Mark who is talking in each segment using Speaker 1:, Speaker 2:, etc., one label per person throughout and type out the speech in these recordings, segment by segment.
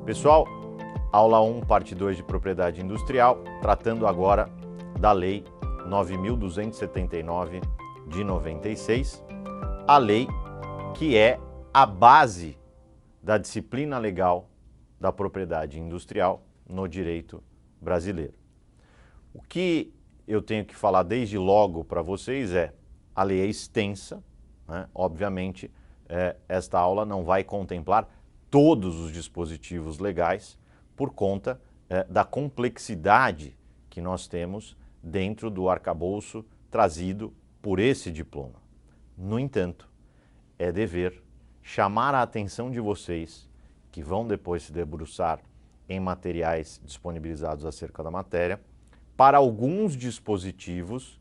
Speaker 1: Pessoal, aula 1, parte 2 de propriedade industrial, tratando agora da Lei 9.279 de 96, a lei que é a base da disciplina legal da propriedade industrial no direito brasileiro. O que eu tenho que falar desde logo para vocês é, a lei é extensa, né? Obviamente, esta aula não vai contemplar todos os dispositivos legais por conta da complexidade que nós temos dentro do arcabouço trazido por esse diploma. No entanto, é dever chamar a atenção de vocês, que vão depois se debruçar em materiais disponibilizados acerca da matéria, para alguns dispositivos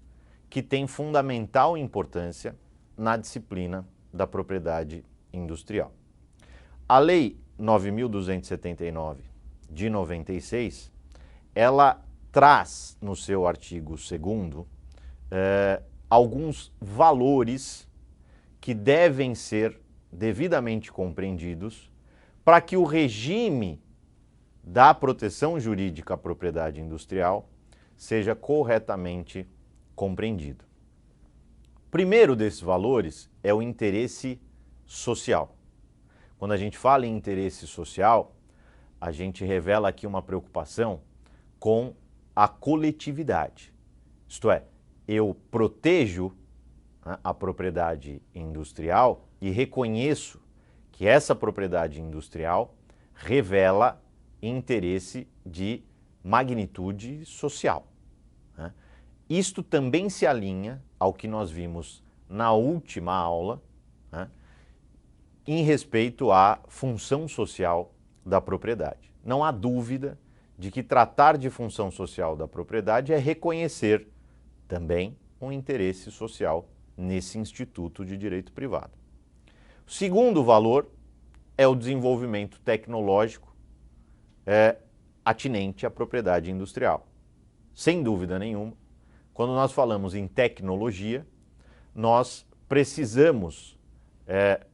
Speaker 1: que têm fundamental importância na disciplina da propriedade industrial. A Lei 9.279 de 96, ela traz no seu artigo 2º alguns valores que devem ser devidamente compreendidos para que o regime da proteção jurídica à propriedade industrial seja corretamente compreendido. O primeiro desses valores é o interesse social. Quando a gente fala em interesse social, a gente revela aqui uma preocupação com a coletividade. Isto é, eu protejo, né, a propriedade industrial e reconheço que essa propriedade industrial revela interesse de magnitude social, né? Isto também se alinha ao que nós vimos na última aula, né, em respeito à função social da propriedade. Não há dúvida de que tratar de função social da propriedade é reconhecer também um interesse social nesse instituto de direito privado. O segundo valor é o desenvolvimento tecnológico atinente à propriedade industrial. Sem dúvida nenhuma, quando nós falamos em tecnologia, nós precisamos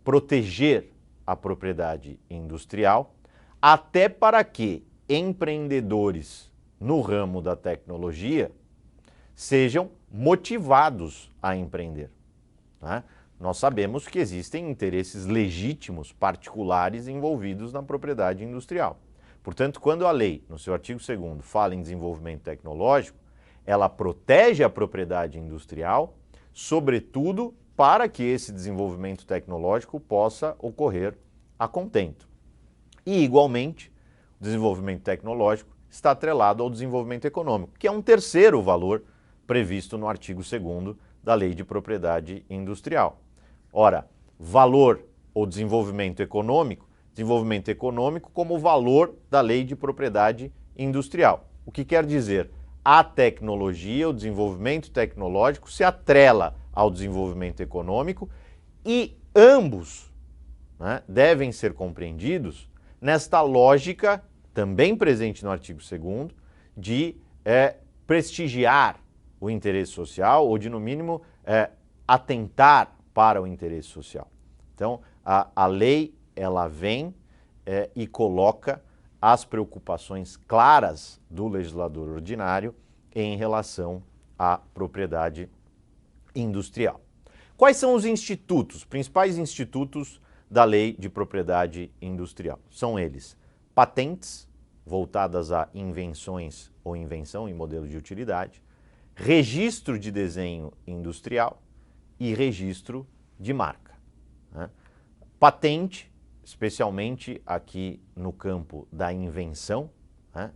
Speaker 1: proteger a propriedade industrial, até para que empreendedores no ramo da tecnologia sejam motivados a empreender, né? Nós sabemos que existem interesses legítimos particulares envolvidos na propriedade industrial. Portanto, quando a lei, no seu artigo 2º, fala em desenvolvimento tecnológico, ela protege a propriedade industrial, sobretudo para que esse desenvolvimento tecnológico possa ocorrer a contento. E, igualmente, o desenvolvimento tecnológico está atrelado ao desenvolvimento econômico, que é um terceiro valor previsto no artigo 2º da Lei de Propriedade Industrial. Ora, valor ou desenvolvimento econômico como valor da Lei de Propriedade Industrial. O que quer dizer? A tecnologia, o desenvolvimento tecnológico se atrela ao desenvolvimento econômico e ambos, né, devem ser compreendidos nesta lógica, também presente no artigo 2º, de prestigiar o interesse social ou de, no mínimo, atentar para o interesse social. Então, a lei, ela vem e coloca as preocupações claras do legislador ordinário em relação à propriedade industrial. Quais são os institutos, principais institutos da Lei de Propriedade Industrial? São eles: patentes, voltadas a invenções ou invenção em modelo de utilidade, registro de desenho industrial e registro de marca, né? Patente, especialmente aqui no campo da invenção, né?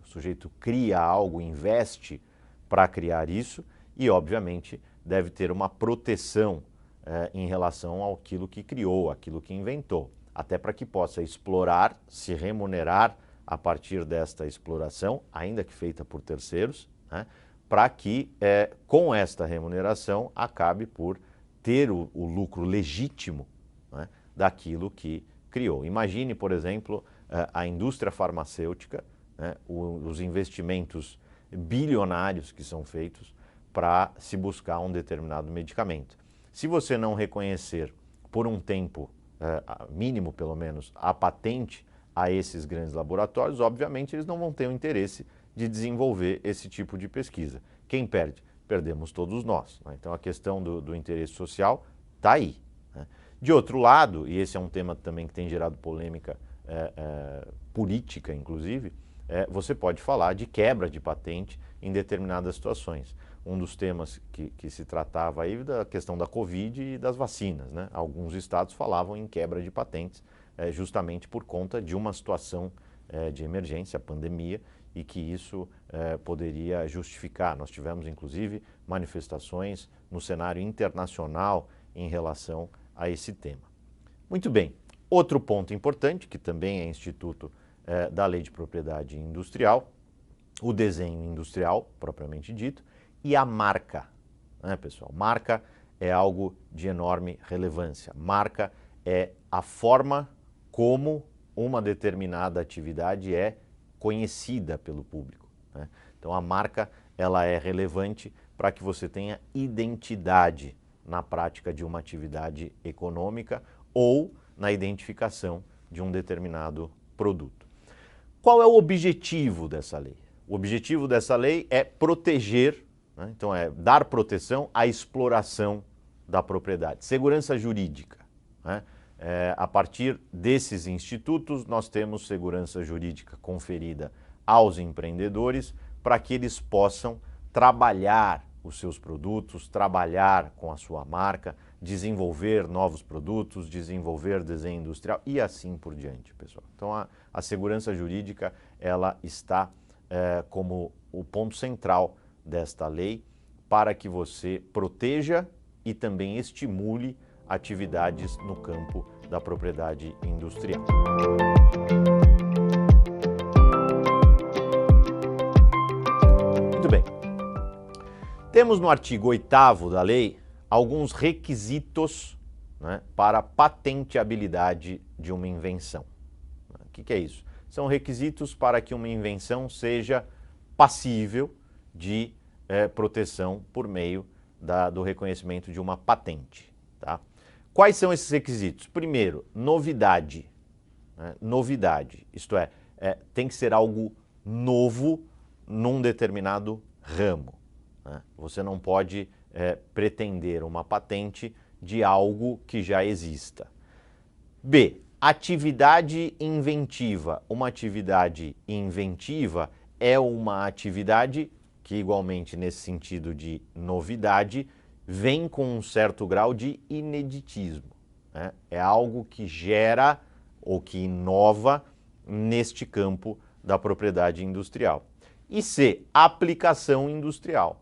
Speaker 1: O sujeito cria algo, investe para criar isso e, obviamente, deve ter uma proteção em relação àquilo que criou, àquilo que inventou, até para que possa explorar, se remunerar a partir desta exploração, ainda que feita por terceiros, né? Para que, com esta remuneração, acabe por ter o lucro legítimo, né, daquilo que criou. Imagine, por exemplo, a indústria farmacêutica, né, os investimentos bilionários que são feitos para se buscar um determinado medicamento. Se você não reconhecer por um tempo mínimo, pelo menos, a patente a esses grandes laboratórios, obviamente eles não vão ter o interesse de desenvolver esse tipo de pesquisa. Quem perde? Perdemos todos nós, né? Então a questão do interesse social está aí, né? De outro lado, e esse é um tema também que tem gerado polêmica política, inclusive, você pode falar de quebra de patente em determinadas situações. Um dos temas que se tratava aí da questão da Covid e das vacinas, né? Alguns estados falavam em quebra de patentes justamente por conta de uma situação de emergência, a pandemia, e que isso poderia justificar. Nós tivemos, inclusive, manifestações no cenário internacional em relação a esse tema. Muito bem. Outro ponto importante, que também é instituto da Lei de Propriedade Industrial, o desenho industrial, propriamente dito, e a marca, né, pessoal? Marca é algo de enorme relevância. Marca é a forma como uma determinada atividade é conhecida pelo público, né? Então a marca ela é relevante para que você tenha identidade na prática de uma atividade econômica ou na identificação de um determinado produto. Qual é o objetivo dessa lei? O objetivo dessa lei é proteger, né? Então é dar proteção à exploração da propriedade, segurança jurídica, né? A partir desses institutos, nós temos segurança jurídica conferida aos empreendedores para que eles possam trabalhar os seus produtos, trabalhar com a sua marca, desenvolver novos produtos, desenvolver desenho industrial e assim por diante, pessoal. Então a segurança jurídica ela está como o ponto central desta lei para que você proteja e também estimule atividades no campo da propriedade industrial. Muito bem. Temos no artigo 8º da lei alguns requisitos, né, para patenteabilidade de uma invenção. O que é isso? São requisitos para que uma invenção seja passível de proteção por meio do reconhecimento de uma patente, tá? Quais são esses requisitos? Primeiro, novidade, né? Novidade, isto é, tem que ser algo novo num determinado ramo, né? Você não pode pretender uma patente de algo que já exista. B, atividade inventiva. Uma atividade inventiva é uma atividade que, igualmente nesse sentido de novidade, vem com um certo grau de ineditismo, né? É algo que gera ou que inova neste campo da propriedade industrial. E C, aplicação industrial.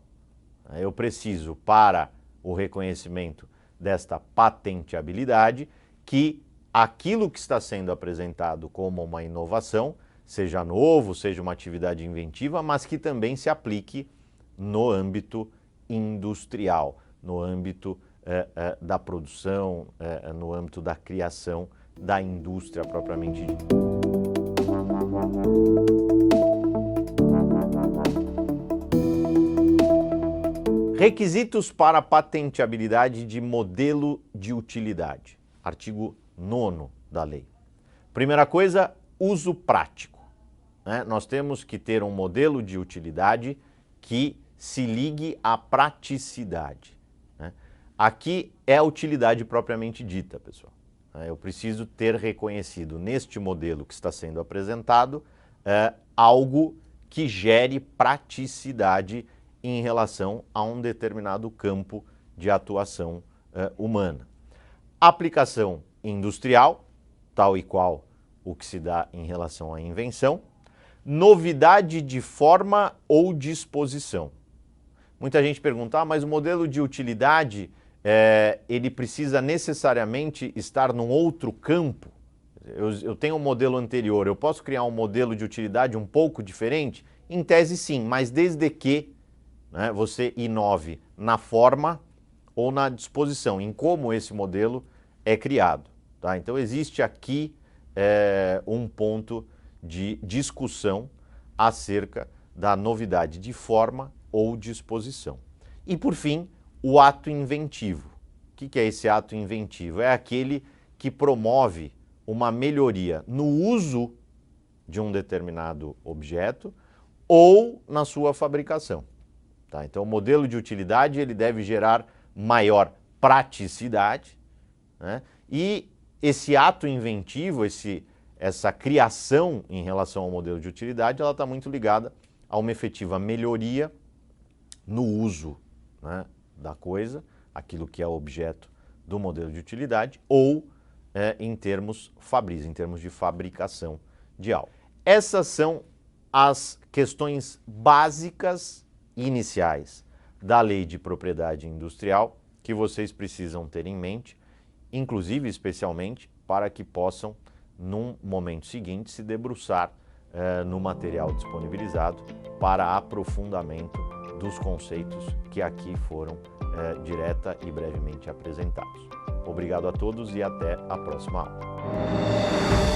Speaker 1: Eu preciso, para o reconhecimento desta patenteabilidade, que aquilo que está sendo apresentado como uma inovação seja novo, seja uma atividade inventiva, mas que também se aplique no âmbito industrial, no âmbito da produção, no âmbito da criação da indústria propriamente dita. Requisitos para patenteabilidade de modelo de utilidade. Artigo 9º da lei. Primeira coisa, uso prático, né? Nós temos que ter um modelo de utilidade que se ligue à praticidade, né? Aqui é a utilidade propriamente dita, pessoal. Eu preciso ter reconhecido neste modelo que está sendo apresentado algo que gere praticidade em relação a um determinado campo de atuação humana. Aplicação industrial, tal e qual o que se dá em relação à invenção. Novidade de forma ou disposição. Muita gente pergunta, mas o modelo de utilidade, ele precisa necessariamente estar num outro campo? Eu tenho um modelo anterior, eu posso criar um modelo de utilidade um pouco diferente? Em tese sim, mas desde que, né, você inove na forma ou na disposição, em como esse modelo é criado, tá? Então existe aqui um ponto de discussão acerca da novidade de forma ou disposição. E por fim, o ato inventivo. O que é esse ato inventivo? É aquele que promove uma melhoria no uso de um determinado objeto ou na sua fabricação. Tá? Então, o modelo de utilidade ele deve gerar maior praticidade, né? E esse ato inventivo, essa criação em relação ao modelo de utilidade, ela está muito ligada a uma efetiva melhoria no uso, né, da coisa, aquilo que é objeto do modelo de utilidade, ou em termos fabris, em termos de fabricação de algo. Essas são as questões básicas iniciais da Lei de Propriedade Industrial que vocês precisam ter em mente, inclusive especialmente para que possam, num momento seguinte, se debruçar no material disponibilizado para aprofundamento dos conceitos que aqui foram direta e brevemente apresentados. Obrigado a todos e até a próxima aula.